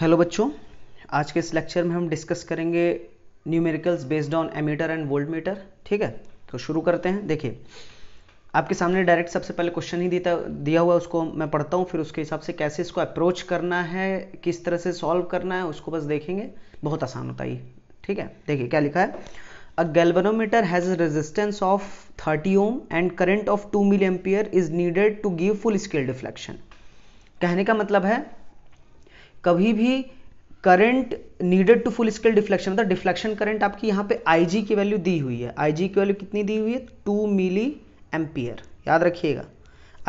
Hello बच्चों, आज के इस लेक्चर में हम डिस्कस करेंगे numericals based on ammeter and voltmeter. ठीक है, तो शुरू करते हैं। देखिए, आपके सामने डायरेक्ट सबसे पहले क्वेश्चन ही दिया हुआ है, उसको मैं पढ़ता हूँ, फिर उसके हिसाब से कैसे इसको अप्रोच करना है, किस तरह से सॉल्व करना है, उसको बस देखेंगे। बहुत आसान होता है ये। ठीक है, देखिए क्या लिखा है। A galvanometer has a resistance of 30 ohm and current of 2 milli ampere is needed to give full scale deflection. कहने का मतलब है, कभी भी current needed to full scale deflection, मतलब डिफ्लेक्शन करंट आपकी यहाँ पे IG की वैल्यू दी हुई है। IG की वैल्यू कितनी दी हुई है? 2 मिली एम्पियर। याद रखिएगा,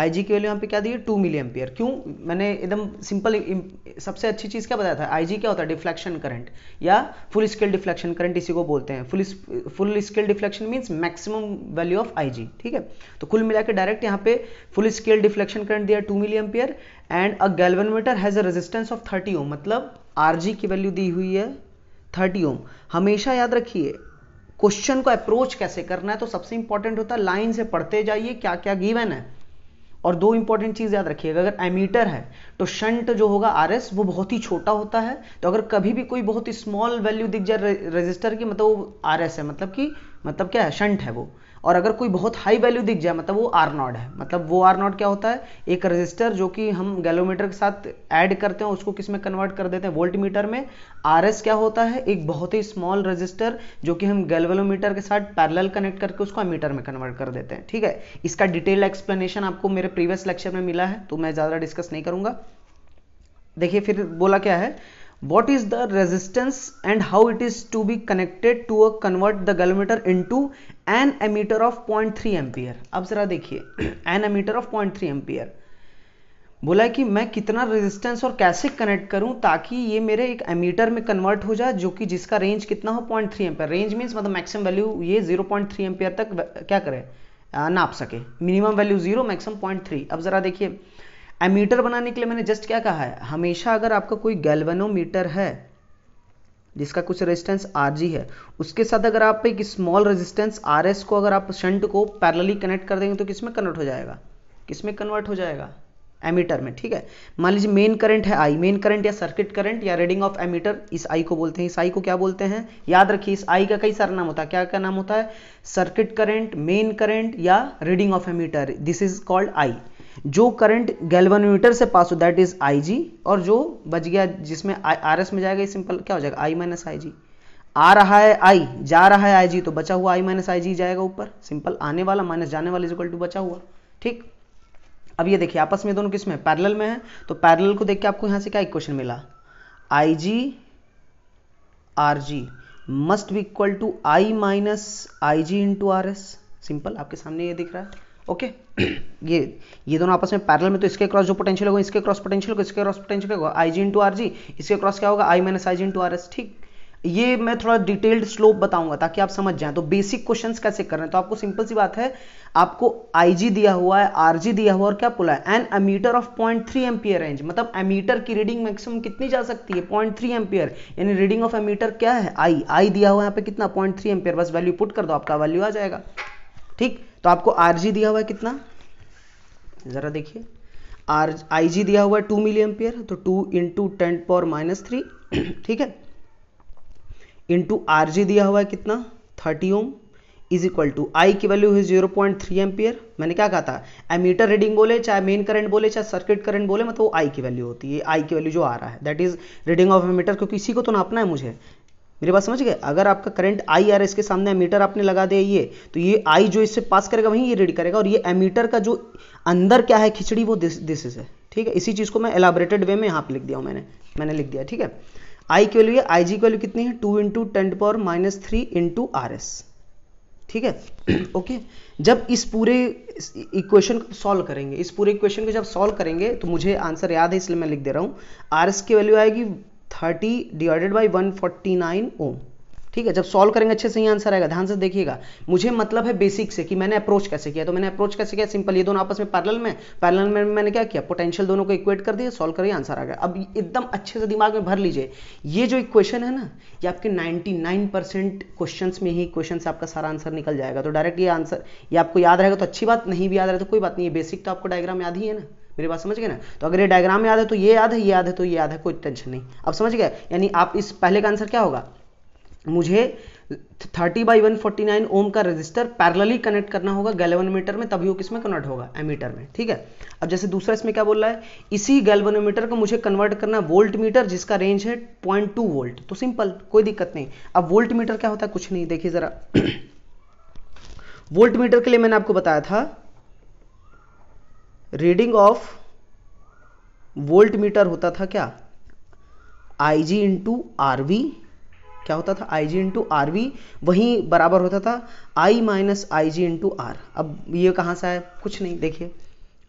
IG की वैल्यू यहाँ पे क्या दी है? 2 मिली एम्पियर। क्यों? मैंने एकदम सिंपल, सबसे अच्छी चीज़ क्या बताया था? IG क्या होता है? डिफ्लेक्शन करंट या फुल स्केल डिफ्लेक्शन करंट, इसी को बोलते हैं। Full scale deflection means maximum value of IG। ठीक है, तो कुल मिला के डायरेक्ट यहाँ पे फुल स्केल डिफ्लेक्शन करंट दिया 2 milli ampere and a galvanometer has a resistance of 30 ohm, मतलब RG की वैल्यू दी हुई है 30 ओम। हमेशा याद रखिए, क्वेश्चन को अप्रोच कैसे करना है, तो सबसे इंपॉर्टेंट होता है लाइन से पढ़ते जाइए क्या क्या गिवन है। और दो इंपॉर्टेंट चीज याद रखिएगा, अगर एमीटर है तो शंट जो होगा RS वो बहुत ही छोटा होता है। तो अगर कभी भी कोई बहुत ही स्मॉल वैल्यू दिख जाए रेजिस्टर की, मतलब वो RS है, मतलब क्या है? शंट है वो। और अगर कोई बहुत हाई वैल्यू दिख जाए, मतलब वो R0 है। मतलब वो R0 क्या होता है? एक रेजिस्टर जो कि हम गैल्वेनोमीटर के साथ ऐड करते हैं, उसको किस में कन्वर्ट कर देते हैं? वोल्टमीटर में। RS क्या होता है? एक बहुत ही स्मॉल रेजिस्टर जो कि हम गैल्वेनोमीटर के साथ पैरेलल कनेक्ट करके उसको एमीटर में कन्वर्ट कर देते हैं। ठीक है, इसका डिटेल एक्सप्लेनेशन आपको मेरे प्रीवियस लेक्चर में मिला है, तो मैं ज़्यादा डिस्कस नहीं करूंगा। देखिए फिर बोला क्या है, what is the resistance and how it is to be connected to a convert the galvanometer into an ammeter of 0.3 ampere. अब जरा देखिए, an ammeter of 0.3 एम्पियर बोला है कि मैं कितना रेजिस्टेंस और कैसे कनेक्ट करूं ताकि ये मेरे एक एमीटर में कन्वर्ट हो जाए, जो कि जिसका रेंज कितना हो? 0.3 एम्पियर। रेंज मीन्स मतलब मैक्सिमम वैल्यू ये 0.3 एम्पियर तक क्या करे? नाप सके। Minimum value 0, maximum 0.3। अब जरा देखिए, एमीटर बनाने के लिए मैंने जस्ट क्या कहा है, हमेशा अगर आपका कोई गैल्वेनोमीटर है जिसका कुछ रेजिस्टेंस RG है, उसके साथ अगर आप एक स्मॉल रेजिस्टेंस RS को अगर आप शंट को पैरेलली कनेक्ट कर देंगे तो किसमें कन्वर्ट हो जाएगा? किसमें कन्वर्ट हो जाएगा? एमीटर में। ठीक है, मान लीजिए मेन करंट है I, मेन करंट या सर्किट करंट या रीडिंग ऑफ एमीटर, इस I को बोलते हैं। इस I को क्या बोलते हैं? याद रखिए, इस I का कई सारा नाम होता है। क्या क्या नाम होता है? सर्किट करंट, मेन करंट या reading of ammeter, this is called I। जो करंट गैल्वेनोमीटर से पास हो दैट इज IG, और जो बच गया जिसमें RS में जाएगा, ये सिंपल क्या हो जाएगा? I minus IG। आ रहा है I, जा रहा है IG, तो बचा हुआ I माइनस IG जाएगा ऊपर। सिंपल, आने वाला माइनस जाने वाला इज इक्वल टू बचा हुआ। ठीक, अब ये देखिए आपस में दोनों किस में? पैरेलल में है। तो पैरेलल को देख के आपको यहां से क्या इक्वेशन मिला? IG RG must be equal to I minus IG into RS। Simple, आपके सामने ये दिख रहा है। ओके ये दोनों आपस में पैरेलल में, तो इसके क्रॉस जो पोटेंशियल होगा, इसके क्रॉस पोटेंशियल होगा, इसके क्रॉस पोटेंशियल होगा IG इंटू RG, इसके क्रॉस क्या होगा? I minus IG into RS। ठीक, ये मैं थोड़ा डिटेल्ड स्लोप बताऊंगा ताकि आप समझ जाएं। तो बेसिक क्वेश्चंस कैसे कर रहे हैं, तो आपको सिंपल सी बात है, आपको IG दिया हुआ है, RG दिया हुआ, और क्या बोला है? An ammeter of 0.3 ampere range, मतलब एमीटर की रीडिंग मैक्सिमम कितनी जा सकती है? 0.3 एम्पियर, यानी रीडिंग ऑफ एमीटर क्या है? I दिया हुआ है यहाँ पे कितना? 0.3 एम्पियर। बस वैल्यू पुट कर दो, आपका वैल्यू आ जाएगा। ठीक, तो आपको RG दिया हुआ है कितना? जरा देखिए, IG दिया हुआ है 2 मिली एम्पियर, तो 2 इंटू 10⁻³ ठीक है, इंटू RG दिया हुआ है कितना? 30 ओम, इज इक्वल टू I की वैल्यू है 0.3 एम्पियर। मैंने क्या कहा था? एमीटर रीडिंग बोले, चाहे मेन करंट बोले, चाहे सर्किट करंट बोले, मतलब वो I की वैल्यू होती है। I की वैल्यू जो आ रहा है that is reading of ammeter, क्योंकि इसी को तो नापना है मुझे। मेरी बात समझ गए? अगर आपका करंट I आ रहा है, इसके सामने एमीटर आपने लगा दिया ये, तो ये I जो इससे पास करेगा वहीं ये रीड करेगा, और ये एमीटर का जो अंदर क्या है खिचड़ी, वो दिस इज है। ठीक है, इसी चीज को मैं एलाबोरेटेड वे में यहाँ पे लिख दिया हूँ, मैंने लिख दिया। ठीक है, I की वैल्यू है, IG की वैल्यू कितनी है? 2 इंटू 10⁻³ इंटू RS। ठीक है ओके, जब इस पूरे इक्वेशन को सॉल्व करेंगे, इस पूरे इक्वेशन को जब सॉल्व करेंगे, तो मुझे आंसर याद है इसलिए मैं लिख दे रहा हूँ। RS की वैल्यू आएगी 30 डिवाइडेड बाई 149 ओम। ठीक है, जब सॉल्व करेंगे अच्छे से ही आंसर आएगा। ध्यान से देखिएगा, मुझे मतलब है बेसिक से कि मैंने अप्रोच कैसे किया। तो मैंने अप्रोच कैसे किया? सिंपल, ये दोनों आपस में पैरेलल में मैंने क्या किया? पोटेंशियल दोनों को इक्वेट कर दिया, सॉल्व करिए, आंसर आ गया। अब एकदम अच्छे से दिमाग में भर लीजिए, ये जो इक्वेशन है ना, ये आपके 99% क्वेश्चन में ही क्वेश्चन से आपका सारा आंसर निकल जाएगा। तो डायरेक्ट ये आंसर ये आपको याद रहेगा तो अच्छी बात, नहीं भी याद रहे तो कोई बात नहीं, ये बेसिक तो आपको डायग्राम याद ही है ना। मेरी बात समझ गए ना? तो अगर ये डायग्राम याद है तो ये याद है, ये याद है तो ये याद है, कोई टेंशन नहीं। अब समझ गए? यानी आप इस पहले का आंसर क्या होगा, मुझे 30/149 ओम का रेजिस्टर पैरेलली कनेक्ट करना होगा गैल्वेनोमीटर में, तभी वो किसमें कन्वर्ट होगा, एमीटर में, ठीक है। अब जैसे दूसरा इसमें क्या बोल रहा है, इसी गैल्वेनोमीटर को मुझे कन्वर्ट करना वोल्ट मीटर जिसका रेंज है 0.2 वोल्ट, तो सिंपल, कोई दिक्कत नहीं। अब वोल्ट मीटर क्या होता है, कुछ नहीं, देखिए जरा वोल्ट मीटर के लिए मैंने आपको बताया था रीडिंग ऑफ वोल्ट मीटर होता था क्या, IG इंटू आरवी, क्या होता था, IG इंटू आरवी, वहीं बराबर होता था I minus IG into R. अब ये कहाँ से आया, कुछ नहीं, देखिए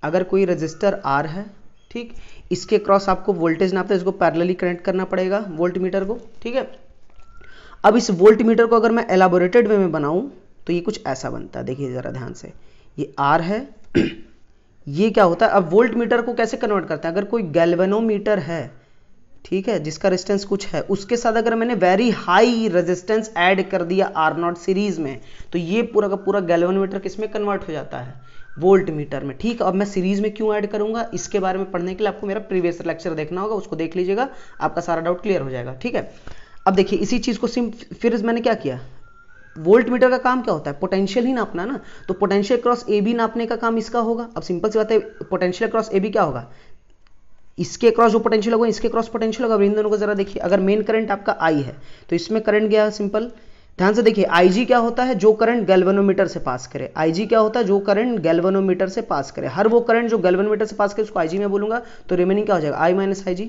अगर कोई रजिस्टर R है, ठीक, इसके क्रॉस आपको वोल्टेज नापते हैं, इसको पैरेलली कनेक्ट करना पड़ेगा वोल्ट मीटर को, ठीक है। अब इस वोल्ट मीटर को अगर मैं एलाबोरेटेड वे में बनाऊं तो ये कुछ ऐसा बनता है, देखिए जरा ध्यान से, ये R है ये क्या होता है, अब वोल्ट मीटर को कैसे कन्वर्ट करते हैं, अगर कोई गैल्वेनोमीटर है, ठीक है, जिसका रेजिस्टेंस कुछ है, उसके साथ अगर मैंने वेरी हाई रेजिस्टेंस ऐड कर दिया R0 सीरीज में, तो ये पूरा का पूरा गैल्वेनोमीटर किसमें कन्वर्ट हो जाता है, वोल्ट मीटर में, ठीक। अब मैं सीरीज में क्यों ऐड करूंगा, इसके बारे में पढ़ने के लिए आपको मेरा प्रीवियस लेक्चर देखना होगा, उसको देख लीजिएगा, आपका सारा डाउट क्लियर हो जाएगा, ठीक है। अब देखिए इसी चीज को फिर मैंने क्या किया, वोल्ट मीटर का काम क्या होता है, पोटेंशियल ही नापना ना, तो पोटेंशियल क्रॉस ए बी नापने का काम इसका होगा। अब सिंपल सी बात है, पोटेंशियल क्रॉस ए बी क्या होगा, इसके क्रॉस जो पोटेंशियल होगा इसके क्रॉस पोटेंशियल होगा। इन दोनों को जरा देखिए, अगर मेन करंट आपका I है तो इसमें करंट गया, सिंपल ध्यान से देखिए, IG क्या होता है, जो करंट गैल्वेनोमीटर से पास करे, IG क्या होता है, जो करंट गैल्वेनोमीटर से पास करे, हर वो करंट जो गैल्वेनोमीटर से पास करे उसको IG में बोलूंगा, तो रिमेनिंग क्या हो जाएगा, I माइनस IG।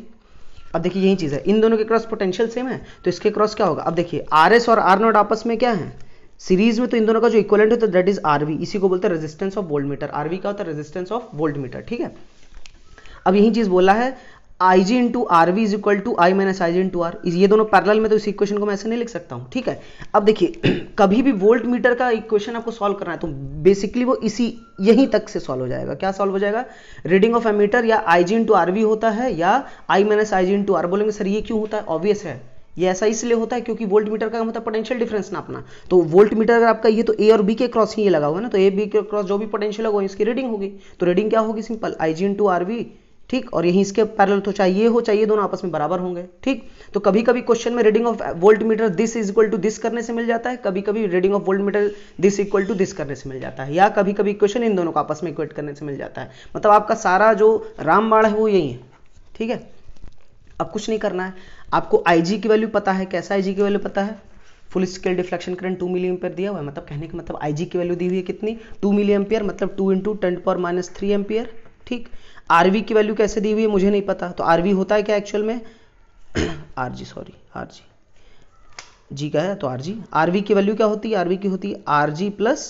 अब देखिए यही चीज है, इन दोनों के क्रॉस पोटेंशियल सेम है, तो इसके क्रॉस क्या होगा, अब देखिए RS और R0 आपस में क्या है, सीरीज में, तो इन दोनों का जो इक्विवेलेंट होता है दैट इज RV, इसी को बोलते हैं resistance of volt meter. RV क्या होता है, रेजिस्टेंस ऑफ वोल्ट मीटर, ठीक है। अब यही चीज बोला है IG into RV is equal to I minus IG into R, ये दोनों पैरेलल में, तो इस इक्वेशन को मैं ऐसे नहीं लिख सकता हूं, ठीक है। अब देखिए कभी भी वोल्ट मीटर का इक्वेशन आपको सॉल्व करना है तो बेसिकली वो इसी यहीं तक से सॉल्व हो जाएगा, क्या सॉल्व हो जाएगा, रीडिंग ऑफ एमीटर या IG इंटू आरवी होता है या I minus IG into R. बोलेंगे सर ये क्यों होता है, ऑब्वियस है, ये ऐसा इसलिए होता है क्योंकि वोल्ट मीटर का मतलब पोटेंशियल डिफरेंस नापना, तो वोल्ट मीटर अगर आपका ये तो ए और बी के क्रॉस ही ये लगा हुआ है ना, तो ए बी के क्रॉस जो भी पोटेंशियल होगा इसकी रीडिंग होगी, तो रीडिंग क्या होगी, सिंपल IG इंटू आरवी, ठीक, और यही इसके पैरेलल, तो चाहिए हो चाहिए दोनों आपस में बराबर होंगे, ठीक। तो कभी कभी क्वेश्चन में reading of voltmeter this is equal to this करने से मिल जाता है, कभी कभी reading of voltmeter this equal to this करने से मिल जाता है, या कभी कभी क्वेश्चन इन दोनों को आपस में इक्वेट करने से मिल जाता है। मतलब आपका सारा जो रामबाण है वो यही है, ठीक है। अब कुछ नहीं करना है, आपको IG की वैल्यू पता है, कैसा IG की वैल्यू पता है, full scale deflection current 2 milli ampere दिया हुआ है, मतलब कहने का मतलब IG की वैल्यू दी हुई है कितनी, 2 मिली एम्पियर, मतलब 2 इंटू 10⁻³ एम्पियर, ठीक। RV की वैल्यू कैसे दी हुई है मुझे नहीं पता, तो RV होता है क्या एक्चुअल में RG, सॉरी RG, G का है तो RV की वैल्यू क्या होती है, RV की होती है RG प्लस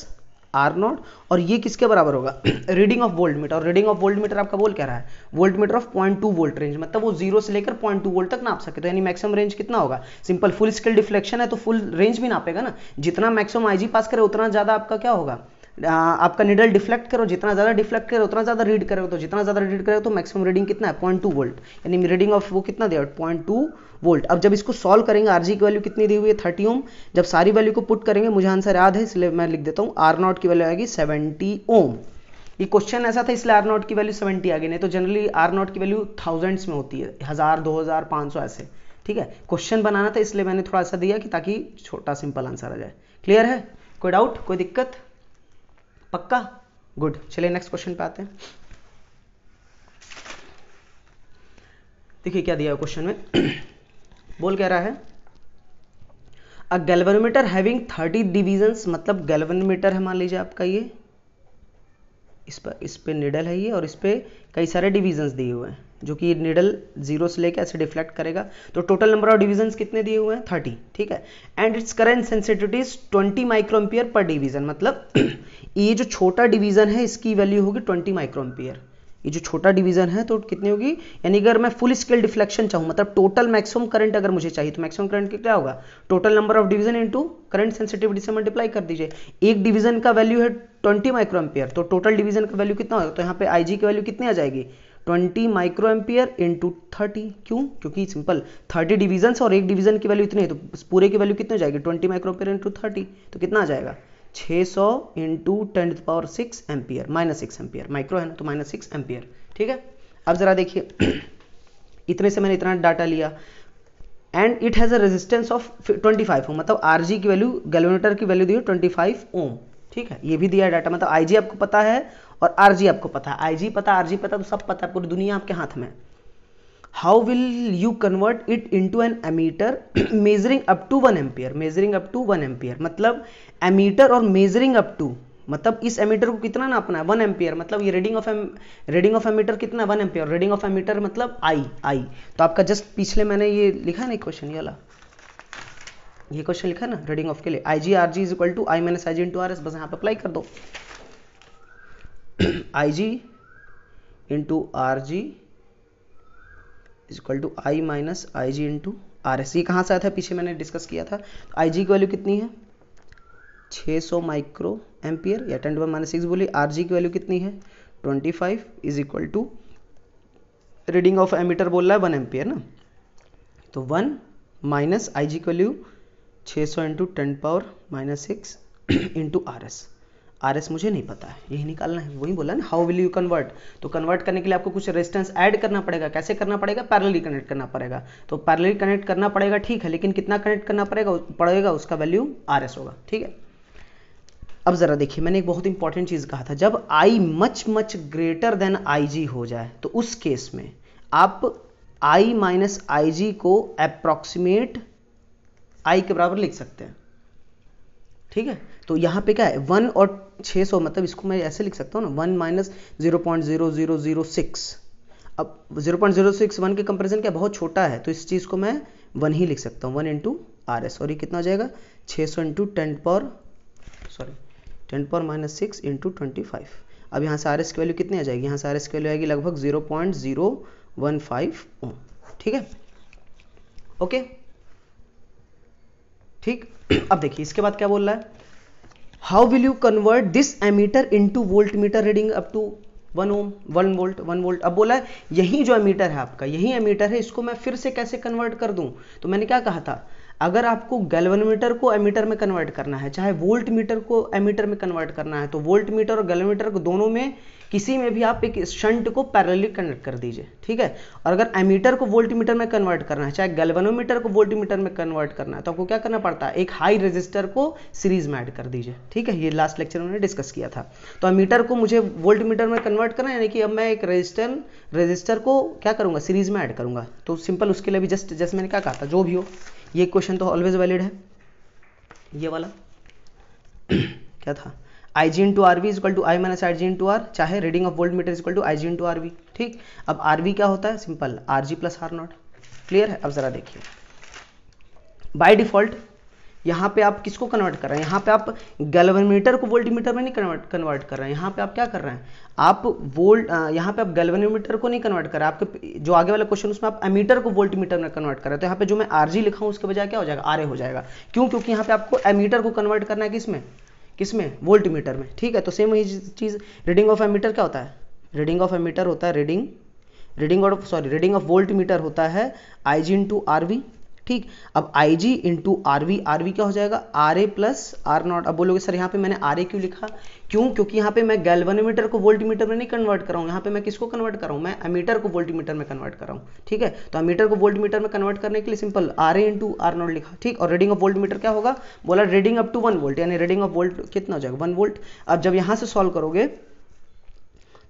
R0, और ये किसके बराबर होगा, रीडिंग ऑफ वोल्ट मीटर, और रीडिंग ऑफ वोल्ट मीटर आपका बोल क्या रहा है, volt meter of 0.2 volt range, मतलब वो 0 से लेकर 0.2 वोल्ट तक नाप सके, तो यानी मैक्सिमम रेंज कितना होगा, सिंपल फुल स्केल डिफ्लेक्शन है तो फुल रेंज भी नापेगा ना, जितना मैक्सिमम IG पास करे उतना ज्यादा आपका क्या होगा, आपका निडल डिफ्लेक्ट करो, जितना ज्यादा डिफ्लेक्ट करे उतना ज्यादा रीड करेगा, तो जितना ज्यादा रीड करेगा तो मैक्सिमम रीडिंग कितना है 0.2 वोल्ट, यानी रीडिंग ऑफ वो कितना दिया 0.2 वोल्ट। अब जब इसको सॉल्व करेंगे, RG की वैल्यू कितनी दी हुई है 30 ओम, जब सारी वैल्यू को पुट करेंगे, मुझे आंसर याद है इसलिए मैं लिख देता हूँ, R0 की वैल्यू आएगी 70 ओम। ये क्वेश्चन ऐसा था इसलिए R0 की वैल्यू 70 आ गई, नहीं तो जनरली R0 की वैल्यू थाउजेंड्स में होती है, 1000, 2000, 500 ऐसे, ठीक है। क्वेश्चन बनाना था इसलिए मैंने थोड़ा सा दिया कि ताकि छोटा सिंपल आंसर आ जाए। क्लियर है, कोई डाउट, कोई दिक्कत, पक्का, गुड। चलिए नेक्स्ट क्वेश्चन पे आते हैं। देखिए क्या दिया है क्वेश्चन में बोल कह रहा है अ गैल्वेनोमीटर हैविंग 30 डिवीजन्स, मतलब गैल्वेनोमीटर है मान लीजिए आपका ये, इस पे निडल है ये, और इस पे कई सारे डिवीजन्स दिए हुए हैं, जो कि निडल 0 से लेकर ऐसे डिफ्लेक्ट करेगा, तो टोटल नंबर ऑफ डिवीजन्स कितने दिए हुए हैं 30, ठीक है। And its current sensitivity is 20 microampere पर डिवीजन, मतलब ये जो छोटा डिवीजन है इसकी वैल्यू होगी 20 माइक्रोएम्पियर, ये जो छोटा डिवीजन है तो कितनी होगी, यानी अगर मैं फुल स्केल डिफ्लेक्शन चाहूँ, मतलब टोटल मैक्सिमम करंट अगर मुझे चाहिए, तो मैक्सिमम करंट क्या होगा, total number of division into current sensitivity से मल्टीप्लाई कर दीजिए। एक डिवीजन का वैल्यू है 20 माइक्रोएम्पियर, तो टोटल डिवीजन का वैल्यू कितना होगा, तो यहाँ पे IG की वैल्यू कितनी आ जाएगी 20 माइक्रोएम्पियर इंटू 30, क्यों, क्योंकि सिंपल 30 डिवीजन और एक डिवीजन की वैल्यू इतनी है, तो पूरे की वैल्यू कितनी हो जाएगी 20 माइक्रोएम्पियर इंटू 30, तो कितना आ जाएगा 600 इंटू 10⁻6 एम्पियर, -6 एम्पियर, माइक्रो है ना तो -6 एम्पियर, ठीक है। अब जरा देखिए इतने से मैंने इतना डाटा लिया and it has a resistance of 25 ओम, मतलब आरजी की वैल्यू गैल्वेनोमीटर की वैल्यू दी 25 ओम, ठीक है। ये भी दिया है डाटा, मतलब आईजी आपको पता है और आरजी आपको पता है, आईजी पता आरजी पता तो सब पता है, पूरी दुनिया आपके हाथ में। How will you convert it into an ammeter measuring up to 1 ampere, measuring up to 1 ampere, मतलब एमीटर और मेजरिंग अप टू, मतलब इस एमीटर को कितना नापना है 1 एम्पियर, मतलब ये रीडिंग ऑफ एमीटर कितना 1 एम्पियर, रीडिंग ऑफ एमीटर मतलब आई। तो आपका जस्ट पिछले मैंने ये लिखा है ना क्वेश्चन, ये वाला ये क्वेश्चन लिखा है ना रीडिंग ऑफ के लिए, I G R G is equal to I minus I G into R S, बस यहाँ पे अप्लाई कर दो I G into R G is equal to I minus I G into R S. ये कहाँ से आया था, पीछे मैंने डिस्कस किया था। आई जी की वैल्यू कितनी है 600 माइक्रो एम्पियर या 10⁻⁻⁶ बोली, आर जी की वैल्यू कितनी है 25 is equal to reading of ammeter बोल रहा है 1 एम्पियर ना, तो 1 माइनस आई जी की value 600 into 10⁻⁻⁶ into R S. R S मुझे नहीं पता है, यही निकालना है, वही बोला ना हाउ विल यू कन्वर्ट। तो कन्वर्ट करने के लिए आपको कुछ रेजिस्टेंस ऐड करना पड़ेगा, कैसे करना पड़ेगा, पैरेलली कनेक्ट करना पड़ेगा। तो पैरेलली कनेक्ट करना पड़ेगा, ठीक है, लेकिन कितना कनेक्ट करना पड़ेगा उसका वैल्यू आर एस होगा, ठीक है। अब जरा देखिए मैंने एक बहुत इंपॉर्टेंट चीज कहा था, जब I much much greater than I G हो जाए तो उस केस में आप आई माइनस आई जी को अप्रोक्सीमेट आई के बराबर लिख सकते हैं, ठीक है। तो यहां पे क्या है 1 और 600, मतलब इसको मैं ऐसे लिख सकता हूं ना 1 माइनस 0.0006। अब 0.006 1 के कंपेरिजन क्या बहुत छोटा है, तो इस चीज को मैं 1 ही लिख सकता हूं, 1 इंटू आर एस, और ये कितना हो जाएगा 600 इंटू 10⁻⁻⁶ इंटू 25। अब यहाँ से आर एस की वैल्यू कितनी आ जाएगी, यहाँ से आर एस की वैल्यू आएगी लगभग 0.015 ओम, ठीक है, ओके, ठीक। अब देखिए इसके बाद क्या बोल रहा है, how will you convert this ammeter into voltmeter reading up to 1 ohm 1 volt. अब बोला है यही जो एमीटर है आपका, यही एमीटर है, इसको मैं फिर से कैसे कन्वर्ट कर दूं। तो मैंने क्या कहा था, अगर आपको गैल्वेनोमीटर को एमीटर में कन्वर्ट करना है, चाहे वोल्ट मीटर को एमीटर में कन्वर्ट करना है, तो वोल्ट मीटर और गैल्वेनोमीटर को दोनों में किसी में भी आप एक शंट को पैरेलली कनेक्ट कर दीजिए, ठीक है। और अगर एमीटर को वोल्ट मीटर में कन्वर्ट करना है, चाहे गैल्वेनोमीटर को वोल्ट मीटर में कन्वर्ट करना है, तो आपको क्या करना पड़ता है, एक हाई रेजिस्टर को सीरीज में ऐड कर दीजिए, ठीक है। ये लास्ट लेक्चर में डिस्कस किया था। तो एमीटर को मुझे वोल्ट मीटर में कन्वर्ट करना है, यानी कि अब मैं एक रेजिस्टर को क्या करूंगा, सीरीज में ऐड करूंगा। तो सिंपल उसके लिए भी जैसे मैंने क्या कहा था, जो भी हो ये क्वेश्चन तो ऑलवेज वैलिड है, ये वाला क्या था, I G into R V is equal to I minus I G into R, चाहे reading of voltmeter is equal to I G into R V, ठीक। अब आर वी क्या होता है, simple R G plus R naught, clear है। अब जरा देखिए बाय डिफॉल्ट यहाँ पे आप किसको कन्वर्ट कर रहे हैं, यहाँ पे आप गैल्वेनोमीटर को वोल्टमीटर में नहीं कन्वर्ट कर रहे हैं, यहाँ पे आप क्या कर रहे हैं, आप यहाँ पे आप गैल्वेनोमीटर को नहीं कन्वर्ट कर रहे हैं, आपके जो आगे वाला क्वेश्चन उसमें आप एमीटर को वोल्टमीटर में कन्वर्ट कर रहे हैं। तो यहाँ पे जो मैं आरजी लिखा हूँ उसके बजाय क्या हो जाएगा, आरए हो जाएगा। क्यों, क्योंकि यहाँ पे आपको एमीटर को कन्वर्ट करना है किसमें वोल्टमीटर में, ठीक है। तो सेम वही चीज रीडिंग ऑफ एमीटर क्या होता है, रीडिंग ऑफ एमीटर होता है रीडिंग ऑफ वोल्टमीटर होता है I G into R V, ठीक। अब I G into R V क्या हो जाएगा, R A plus R naught. अब बोलोगे सर यहाँ पे मैंने आर ए क्यों लिखा, क्यों, क्योंकि यहाँ पे मैं गैल्वेनोमीटर को वोल्टमीटर में नहीं कन्वर्ट कर रहा हूँ, यहाँ पे मैं किसको कन्वर्ट कर रहा हूँ, मैं एमीटर को वोल्टमीटर में कन्वर्ट कर रहा हूँ, ठीक है। तो एमीटर को वोल्टमीटर में कन्वर्ट करने के लिए simple R A into R naught लिखा, ठीक। और रीडिंग ऑफ वोल्टमीटर क्या होगा, बोला रीडिंग अप टू 1 वोल्ट, यानी रीडिंग ऑफ वोल्ट कितना हो जाएगा 1 वोल्ट। अब जब यहाँ से सॉल्व करोगे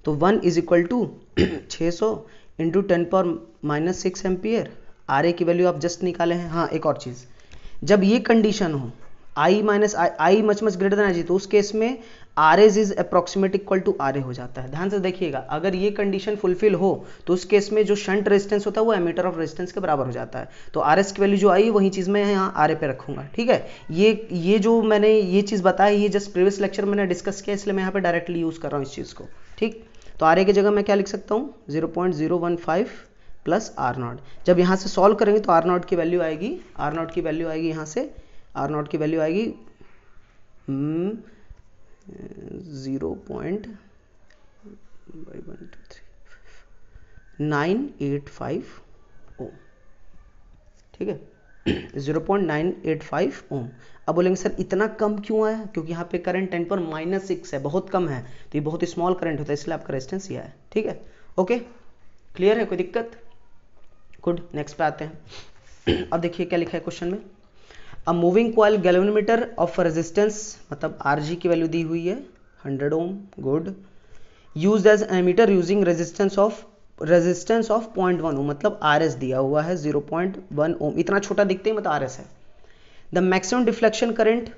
तो 1 is equal to 600 into 10⁻⁻⁶ ampere, R A की वैल्यू आप जस्ट निकाले हैं। हाँ एक और चीज, जब ये कंडीशन हो I minus I much greater than I G, तो उस केस में R S is approximate equal to R A हो जाता है। ध्यान से देखिएगा, अगर ये कंडीशन फुलफिल हो तो उस केस में जो शंट रेजिस्टेंस होता है वो एमीटर ऑफ रेजिस्टेंस के बराबर हो जाता है। तो आर एस की वैल्यू जो आई वही चीज मैं यहाँ आर ए पे रखूंगा, ठीक है। ये जो मैंने ये चीज बताई, ये जस्ट प्रीवियस लेक्चर मैंने डिस्कस किया, इसलिए मैं यहाँ पे डायरेक्टली यूज कर रहा हूँ इस चीज को, ठीक। तो आर ए की जगह मैं क्या लिख सकता हूँ 0.015 प्लस आर नॉट। जब यहाँ से सॉल्व करेंगे तो आर नॉट की वैल्यू आएगी, यहाँ से आर नॉट की वैल्यू आएगी 0.985 ओम, ठीक है 0.985 ओम। अब बोलेंगे सर इतना कम क्यों आया, क्योंकि यहाँ पे करंट 10⁻⁻⁶ है, बहुत कम है, तो ये बहुत स्मॉल करंट होता है, इसलिए आपका रेजिस्टेंस ये है, ठीक है, ओके, क्लियर है, कोई दिक्कत? गुड, नेक्स्ट पे आते हैं। अब देखिए क्या लिखा है क्वेश्चन में, a moving coil galvanometer of resistance, मतलब आरजी की वैल्यू दी हुई है 100 ohm, good, used as ammeter using resistance of 0.1 ohm, मतलब आरएस दिया हुआ है 0.1 ओम, इतना छोटा दिखते ही मतलब आरएस है। The maximum deflection current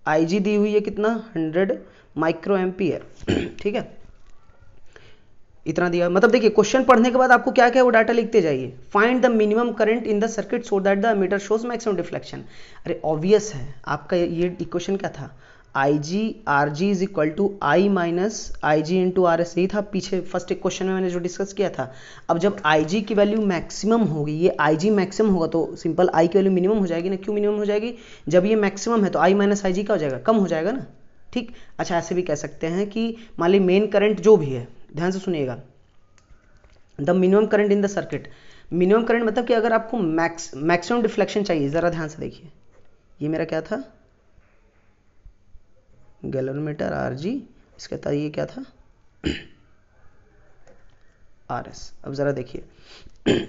IG दी हुई है कितना, 100 माइक्रो एम्पियर, ठीक है, इतना दिया। मतलब देखिए क्वेश्चन पढ़ने के बाद आपको क्या क्या वो डाटा लिखते जाइए। Find the minimum current in the circuit so that the ammeter shows maximum deflection. अरे ऑब्वियस है, आपका ये इक्वेशन क्या था, I G R G is equal to I minus I G into R S, यही था पीछे फर्स्ट एक क्वेश्चन में मैंने जो डिस्कस किया था। अब जब आई जी की वैल्यू मैक्सिमम होगी, ये आई जी मैक्सिमम होगा तो सिंपल आई की वैल्यू मिनिमम हो जाएगी ना। क्यों मिनिमम हो जाएगी, जब ये मैक्सिमम है तो आई माइनस आई जी क्या हो जाएगा, कम हो जाएगा ना, ठीक। अच्छा ऐसे भी कह सकते हैं कि मान ली मेन करंट जो भी है, ध्यान से सुनिएगा, the minimum current in the circuit, minimum current मतलब कि अगर आपको मैक्सिमम डिफ्लेक्शन चाहिए, जरा ध्यान से देखिए, ये मेरा क्या था, गैल्वेनोमीटर आरजी, इसके तहत ये क्या था, आरएस। अब जरा देखिए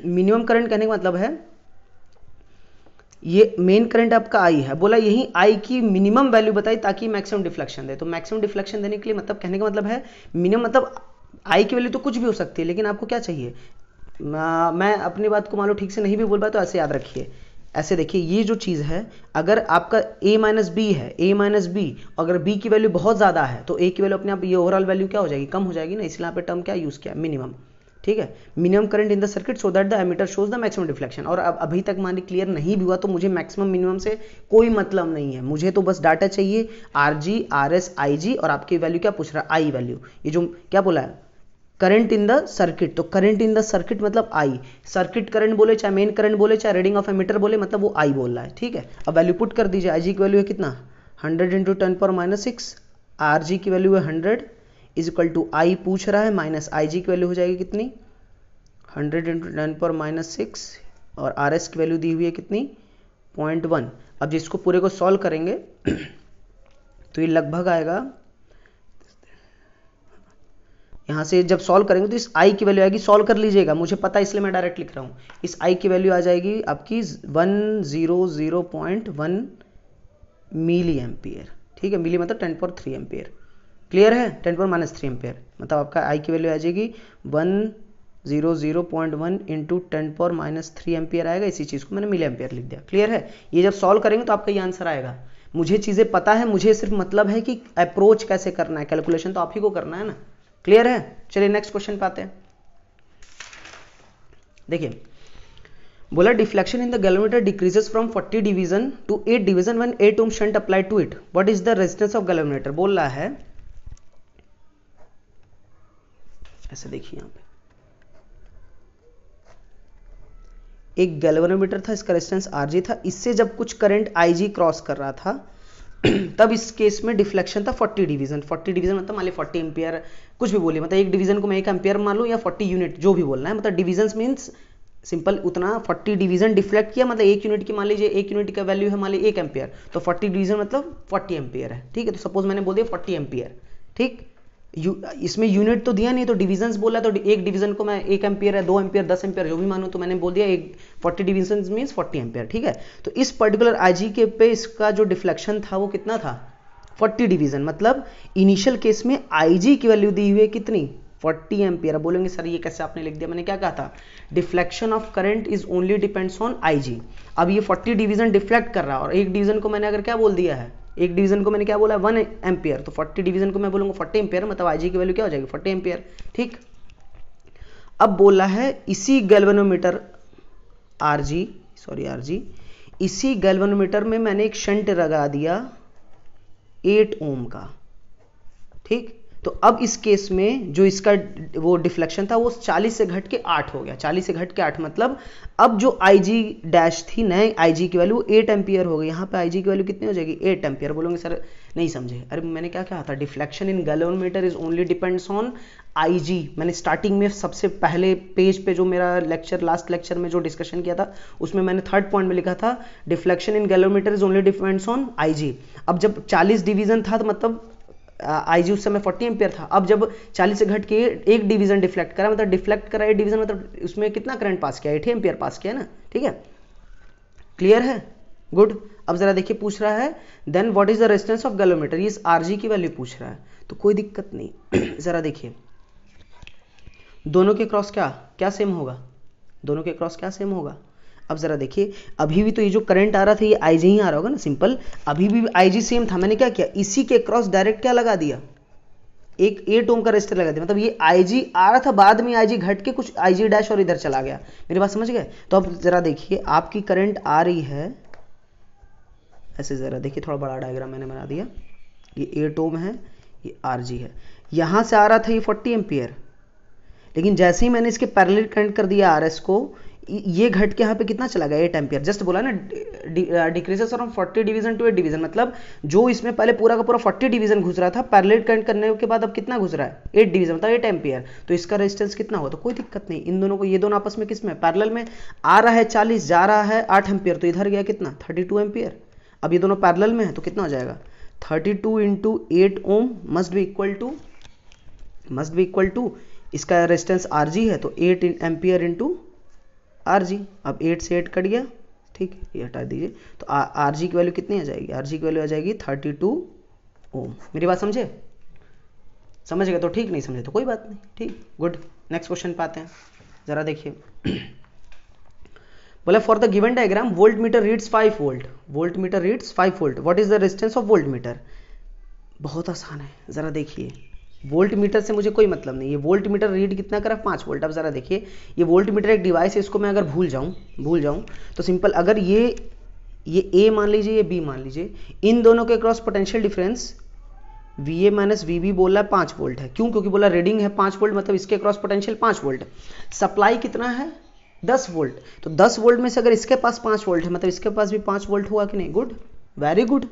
मिनिमम करंट कहने का मतलब है ये मेन करंट आपका आई है, बोला यही आई की मिनिमम वैल्यू बताई ताकि मैक्सिमम डिफ्लेक्शन दे। तो मैक्सिमम डिफ्लेक्शन देने के लिए मतलब कहने का मतलब है मिनिमम, मतलब आई की वैल्यू तो कुछ भी हो सकती है, लेकिन आपको क्या चाहिए, मैं अपनी बात को मान लो ठीक से नहीं भी बोल पाया तो ऐसे याद रखिए, ऐसे देखिए, ये जो चीज़ है अगर आपका a माइनस बी है, a माइनस बी, अगर b की वैल्यू बहुत ज़्यादा है तो a की वैल्यू अपने आप ये ओवरऑल वैल्यू क्या हो जाएगी, कम हो जाएगी ना, इसलिए यहाँ पे टर्म क्या यूज़ किया, मिनिमम, ठीक है। Minimum current in the circuit so that the ammeter shows the maximum deflection. और अब अभी तक मान ली क्लियर नहीं भी हुआ तो मुझे मैक्सिमम मिनिमम से कोई मतलब नहीं है, मुझे तो बस डाटा चाहिए R G R S I G, और आपकी वैल्यू क्या पूछ रहा है, आई वैल्यू, ये जो क्या बोला है करंट इन द सर्किट, तो करंट इन द सर्किट मतलब आई, सर्किट करंट बोले चाहे मेन करंट बोले चाहे रीडिंग ऑफ एमीटर बोले, मतलब वो आई बोल रहा है, ठीक है। अब वैल्यू पुट कर दीजिए, आई जी की वैल्यू है कितना 100 इंटू 10⁻⁶, आर जी की वैल्यू है 100 इज इक्वल टू आई पूछ रहा है माइनस आई जी की वैल्यू हो जाएगी कितनी 100 इंटू 10⁻⁶, और आर एस की वैल्यू दी हुई है कितनी 0.1। अब जिसको पूरे को सॉल्व करेंगे तो ये लगभग आएगा, यहाँ से जब सॉल्व करेंगे तो इस i की वैल्यू आएगी, सॉल्व कर लीजिएगा, मुझे पता है इसलिए मैं डायरेक्ट लिख रहा हूँ, इस i की वैल्यू आ जाएगी आपकी 100.1 मिली एम्पियर, ठीक है, मिली मतलब 10⁻³ एम्पियर, क्लियर है, 10⁻³ एम्पियर, मतलब आपका i की वैल्यू आ जाएगी 100.1 इंटू 10⁻³ एम्पियर आएगा, इसी चीज़ को मैंने मिली एम्पियर लिख दिया, क्लियर है। ये जब सॉल्व करेंगे तो आपका ये आंसर आएगा। मुझे चीज़ें पता है, मुझे सिर्फ मतलब है कि अप्रोच कैसे करना है, कैलकुलेशन तो आप ही को करना है ना, क्लियर है। चलिए नेक्स्ट क्वेश्चन पे आते हैं। देखिए बोला deflection in the galvanometer decreases from 40 division to 8 division when 8 ohm shunt applied to it, what is the resistance of galvanometer. बोल रहा है ऐसे देखिए, यहां पे एक गैल्वेनोमीटर था, इसका रेजिस्टेंस आरजी था, इससे जब कुछ करंट आईजी क्रॉस कर रहा था तब इस केस में डिफ्लेक्शन था 40 डिवीजन। 40 डिवीजन मतलब मान ली 40 एम्पियर, कुछ भी बोलिए, मतलब एक डिवीजन को मैं 1 एम्पियर मान लूँ या 40 यूनिट, जो भी बोलना है, मतलब डिवीजन मीन्स सिंपल उतना 40 डिवीजन डिफ्लेक्ट किया, मतलब 1 यूनिट की, मान लीजिए 1 यूनिट का वैल्यू है मान लीजिए 1 एम्पियर, तो 40 डिवीजन मतलब 40 एम्पियर है, ठीक है। तो सपोज मैंने बोल दिया 40 एम्पियर, ठीक, इसमें यूनिट तो दिया नहीं, तो डिवीजन बोला, तो एक डिवीजन को मैं 1 एम्पियर है, 2 एम्पियर, 10 एम्पियर जो भी मानूं, तो मैंने बोल दिया एक 40 डिवीजन मीन्स 40 एम्पियर, ठीक है। तो इस पर्टिकुलर आईजी के पे इसका जो डिफ्लेक्शन था वो कितना था 40 डिवीजन, मतलब इनिशियल केस में आईजी की वैल्यू दी हुई है कितनी 40 एम्पियर। बोलेंगे सर ये कैसे आपने लिख दिया, मैंने क्या कहा था, deflection of current is only depends on IG. अब ये 40 डिवीजन डिफ्लेक्ट कर रहा है, और एक डिवीजन को मैंने अगर क्या बोल दिया है, एक डिवीजन को मैंने क्या बोला 1 एम्पियर, तो 40 डिवीजन को मैं बोलूंगा 40 एम्पियर, मतलब आईजी की वैल्यू क्या हो जाएगी 40 एम्पियर, ठीक। अब बोला है इसी गैल्वेनोमीटर आरजी इसी गैल्वेनोमीटर में मैंने एक शंट लगा दिया 8 ओम का, ठीक। तो अब इस केस में जो इसका वो डिफ्लेक्शन था वो 40 से घट के 8 हो गया, 40 से घट के 8, मतलब अब जो IG डैश थी नए IG की वैल्यू 8 एम्पियर हो गई। यहाँ पे IG की वैल्यू कितनी हो जाएगी 8 एम्पियर। बोलोगे सर नहीं समझे, अरे मैंने क्या कहा था, deflection in galvanometer is only depends on IG। मैंने स्टार्टिंग में सबसे पहले पेज पे जो मेरा लेक्चर लास्ट लेक्चर में जो डिस्कशन किया था उसमें मैंने 3rd पॉइंट में लिखा था deflection in galvanometer is only depends on IG। अब जब 40 डिवीजन था तो मतलब IG उस समय 40 एम्पियर था, अब जब 40 से घट के एक डिवीजन डिफ्लेक्ट करा, मतलब डिफ्लेक्ट करा एक डिवीजन, मतलब उसमें कितना करंट पास किया, 80 एम्पियर पास किया ना, ठीक है, क्लियर है, गुड। अब जरा देखिए पूछ रहा है then what is the resistance of galvanometer, ये RG की वैल्यू पूछ रहा है, तो कोई दिक्कत नहीं। जरा देखिए दोनों के क्रॉस क्या क्या सेम होगा, दोनों के क्रॉस क्या सेम होगा। अब जरा देखिए अभी भी तो ये जो करंट आ रहा था ये IG ही आ रहा होगा ना, सिंपल, अभी भी IG सेम था, मैंने क्या किया इसी के क्रॉस डायरेक्ट क्या लगा दिया, एक 8 ओम का रेजिस्टर लगा दिया, मतलब ये IG आ रहा था, बाद में IG घट के कुछ IG डैश और इधर चला गया, मेरी बात समझ गए। तो अब जरा देखिए आपकी करंट आ रही है ऐसे, जरा देखिए थोड़ा बड़ा डायग्राम मैंने बना दिया, ये 8 ओम है, ये RG है, यहां से आ रहा था ये 40 एम्पियर, लेकिन जैसे ही मैंने इसके पैरेलल करंट कर दिया RS को, ये घट के यहाँ पे कितना चला गया 8 एम्पियर, जस्ट बोला ना decreases from 40 division to 8 division, मतलब जो इसमें पहले पूरा का पूरा 40 डिवीजन घुस रहा था, पैरेलल करंट करने के बाद अब कितना घुस रहा है 8 डिवीजन, मतलब 8 एम्पियर, तो इसका रेजिस्टेंस कितना होगा, तो कोई दिक्कत नहीं, इन दोनों को, ये दोनों आपस में किस में पैरेलल में, आ रहा है 40, जा रहा है 8 एम्पियर, तो इधर गया कितना 32 एम्पियर, अब ये दोनों पैरेलल में है तो कितना हो जाएगा 32 into 8 ohm must be equal to इसका रेजिस्टेंस RG है तो 8 एम्पियर इंटू RG, अब 8 से 8 कट गया, ठीक, ये हटा दीजिए, तो RG की वैल्यू कितनी आ जाएगी, RG की वैल्यू आ जाएगी 32 ओम, मेरी बात समझे, समझ गए तो ठीक, नहीं समझे तो कोई बात नहीं, ठीक, गुड। नेक्स्ट क्वेश्चन पे आते हैं, जरा देखिए बोला for the given diagram volt meter reads 5 volt, volt meter reads 5 volt, what is the resistance of volt meter, बहुत आसान है, जरा देखिए वोल्ट मीटर से मुझे कोई मतलब नहीं, ये वोल्ट मीटर रीड कितना करा 5 वोल्ट, अब जरा देखिए ये वोल्ट मीटर एक डिवाइस है, इसको मैं अगर भूल जाऊं तो सिंपल, अगर ये A मान लीजिए, ये B मान लीजिए, इन दोनों के cross potential difference VA minus VB बोल रहा है 5 वोल्ट है, क्यों, क्योंकि बोला रीडिंग है 5 वोल्ट, मतलब इसके क्रॉस पोटेंशियल 5 वोल्ट, सप्लाई कितना है 10 वोल्ट, तो 10 वोल्ट में से अगर इसके पास 5 वोल्ट है, मतलब इसके पास भी 5 वोल्ट हुआ कि नहीं, गुड, वेरी गुड,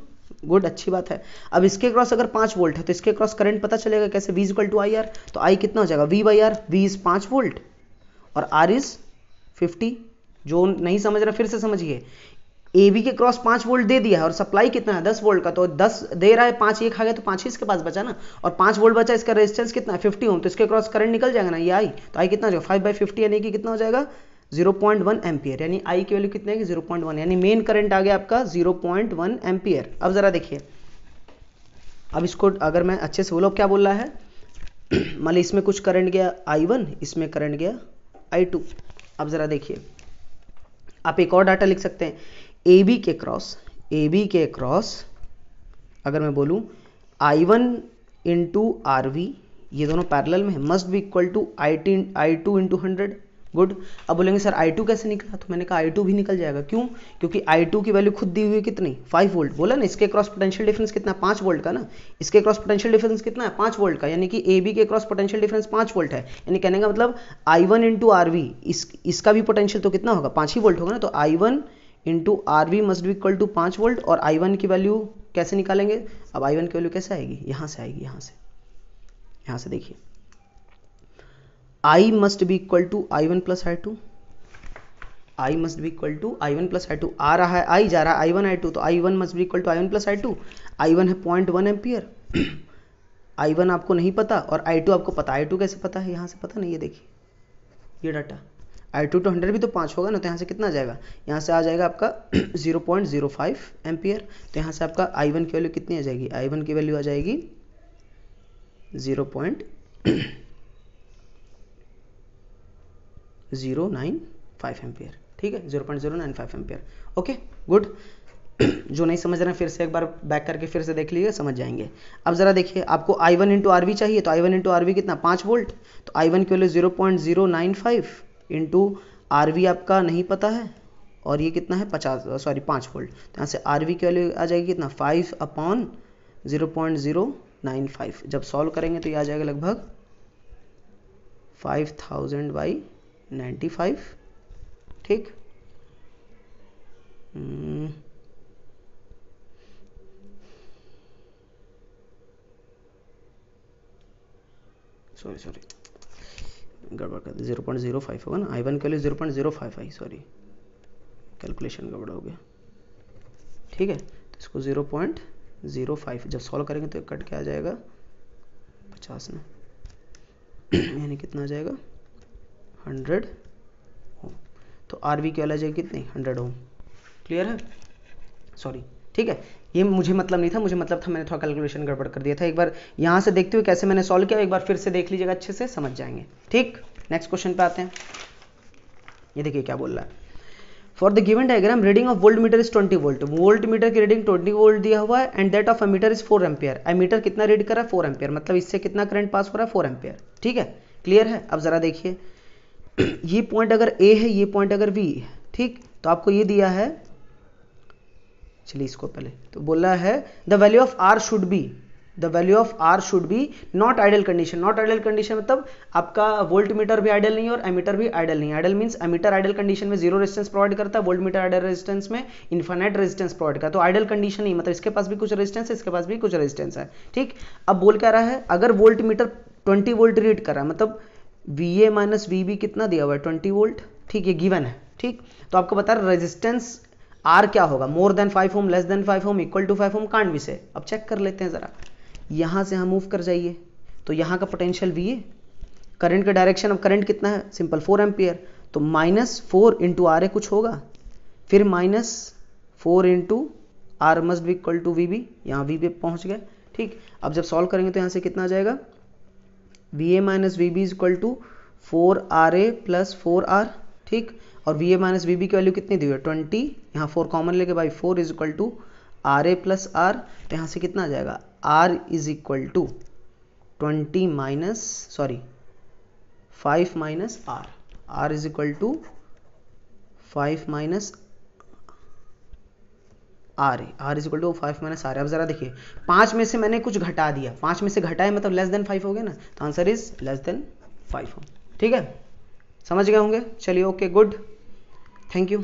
गुड, अच्छी बात है। अब इसके क्रॉस अगर 5 वोल्ट है तो इसके क्रॉस करंट पता चलेगा कैसे, V इक्वल टू IR, तो I कितना हो जाएगा V/R, V इज 5 वोल्ट और R इज 50, जो नहीं समझ रहा फिर से समझिए, AB के क्रॉस 5 वोल्ट दे दिया है और सप्लाई कितना है 10 वोल्ट का, तो 10 दे रहा है, 5 ये खा गया तो 5 ही इसके पास बचा ना, और 5 वोल्ट बचा, इसका रेजिस्टेंस कितना है 50 ओम, तो इसके क्रॉस करंट निकल जाएगा ना, ये I, तो I कितना हो जाएगा 5/50 यानी कि कितना हो जाएगा 0.1 एम्पियर, यानी I की वैल्यू कितनी है 0.1, यानी मेन करंट आ गया आपका 0.1 एम्पियर। अब जरा देखिए, अब इसको अगर मैं अच्छे से बोलो क्या बोल रहा है मान ली इसमें कुछ करंट गया I1, इसमें करंट गया I2, अब जरा देखिए आप एक और डाटा लिख सकते हैं, AB के क्रॉस अगर मैं बोलूं I1 इंटू RV, ये दोनों पैरेलल में है, must be equal to I2 into 100, good. अब बोलेंगे सर I2 कैसे निकला, तो मैंने कहा I2 भी निकल जाएगा, क्यों, क्योंकि I2 की वैल्यू खुद दी हुई है कितनी 5 वोल्ट, बोला ना, इसके क्रॉस पोटेंशियल डिफरेंस कितना 5 वोल्ट का ना, इसके क्रॉस पोटेंशियल डिफरेंस कितना है 5 वोल्ट का, यानी कि AB के क्रॉस पोटेंशियल डिफरेंस 5 वोल्ट है, यानी कहने का मतलब I1 इंटू RV, इसका भी पोटेंशियल तो कितना होगा 5 ही वोल्ट होगा ना, तो I1 into RV must be equal to 5 volt, और I1 की वैल्यू कैसे निकालेंगे, अब I1 की वैल्यू कैसे आएगी, यहाँ से आएगी, यहाँ से देखिए I must be equal to I1 plus I2, I must be equal to I1 plus I2, आ रहा है I, जा रहा है I1 I2, तो I1 must be equal to I1 plus I2, I1 है 0.1 एम्पियर I1 आपको नहीं पता और I2 आपको पता, I2 कैसे पता है, यहाँ से पता नहीं, ये देखिए ये डाटा I2 तो 100 भी तो 5 होगा ना, तो यहाँ से कितना आ जाएगा, यहाँ से आ जाएगा आपका 0.05 एम्पियर, तो यहाँ से आपका I1 की वैल्यू कितनी आ जाएगी, I1 की वैल्यू आ जाएगी 0.095 एम्पियर, ठीक है 0.095 एम्पियर, ओके गुड। जो नहीं समझ रहे हैं फिर से एक बार बैक करके फिर से देख लीजिए, समझ जाएंगे। अब जरा देखिए आपको I1 इंटू RV चाहिए, तो I1 इंटू RV कितना 5 वोल्ट, तो I1 की वैल्यू 0.095 इंटू RV आपका नहीं पता है, और ये कितना है 5 वोल्ट, तो यहाँ से RV की वैल्यू आ जाएगी कितना 5/0.095, जब सॉल्व करेंगे तो ये आ जाएगा लगभग 5000/95, ठीक। सॉरी गड़बड़ कर दी, 0.05 होगा ना, I1 के लिए 0.05 आई, सॉरी कैलकुलेशन गड़बड़ हो गया, ठीक है, तो इसको 0.05 जब सॉल्व करेंगे तो कट के आ जाएगा 50 ना, यानी कितना आ जाएगा 100 ओम। तो आर वी की वैल्यू आ जाएगी कितनी 100 ओम। क्लियर है? सॉरी, ठीक है, ये मुझे मतलब नहीं था, मुझे मतलब था मैंने थोड़ा कैलकुलेशन गड़बड़ कर दिया था। एक बार यहाँ से देखते हुए कैसे मैंने सॉल्व किया, एक बार फिर से देख लीजिएगा, अच्छे से समझ जाएंगे। ठीक, नेक्स्ट क्वेश्चन पे आते हैं। ये देखिए क्या बोल रहा है, for the given diagram reading of voltmeter is 20 volt. Voltmeter की रीडिंग 20 वोल्ट दिया हुआ है and that of ammeter is 4 ampere. Ammeter कितना रीड कर रहा है 4 एम्पियर, मतलब इससे कितना करंट पास हो रहा है 4 एम्पियर। ठीक है, क्लियर है? अब जरा देखिए, ये पॉइंट अगर ए है, ये पॉइंट अगर बी है, ठीक, तो आपको ये दिया है, चलिए इसको पहले तो बोल रहा है the value of R should be, the value of R should be not ideal condition. Not ideal condition मतलब आपका वोल्ट मीटर भी आइडल नहीं है और एमीटर भी आइडल नहीं है। Ideal means ammeter ideal condition में 0 रेजिस्टेंस प्रोवाइड करता है, वोल्ट मीटर आइडल रेजिस्टेंस में इनफाइनाइट रेजिस्टेंस प्रोवाइड करता है। तो आइडल कंडीशन नहीं, मतलब इसके पास भी कुछ रेजिस्टेंस है, इसके पास भी कुछ रेजिस्टेंस है। ठीक, अब बोल क्या रहा है, अगर वोल्ट मीटर 20 वोल्ट रीड कर रहा है, मतलब VA माइनस VB कितना दिया हुआ है 20 वोल्ट। ठीक, ये गिवन है। ठीक, तो आपको बता रहा रेजिस्टेंस आर क्या होगा, more than 5 ohm, less than 5 ohm, equal to 5 ohm, can't be say. अब चेक कर लेते हैं जरा, यहां से हम मूव कर जाइए तो यहां का पोटेंशियल VA, करंट का डायरेक्शन, अब करंट कितना है सिंपल 4 एम्पियर, तो -4 इंटू आर ए कुछ होगा, फिर -4 into R must be equal to VB, यहाँ VB पहुंच गए। ठीक, अब जब सॉल्व करेंगे तो यहां से कितना आ जाएगा, VA minus VB is equal to 4RA plus 4R। ठीक, और VA माइनस VB की वैल्यू कितनी दी हुई है 20, यहाँ 4 कॉमन लेके भाई 4 is equal to RA plus R, तो यहाँ से कितना आ जाएगा R is equal to 20 minus 5 minus R, R is equal to 5 minus R, R is equal to 5 minus R। अब जरा देखिए 5 में से मैंने कुछ घटा दिया, 5 में से घटाए मतलब लेस देन 5 हो गया ना, तो आंसर इज लेस देन 5 हो। ठीक है, समझ गए होंगे? चलिए, ओके, गुड, थैंक यू।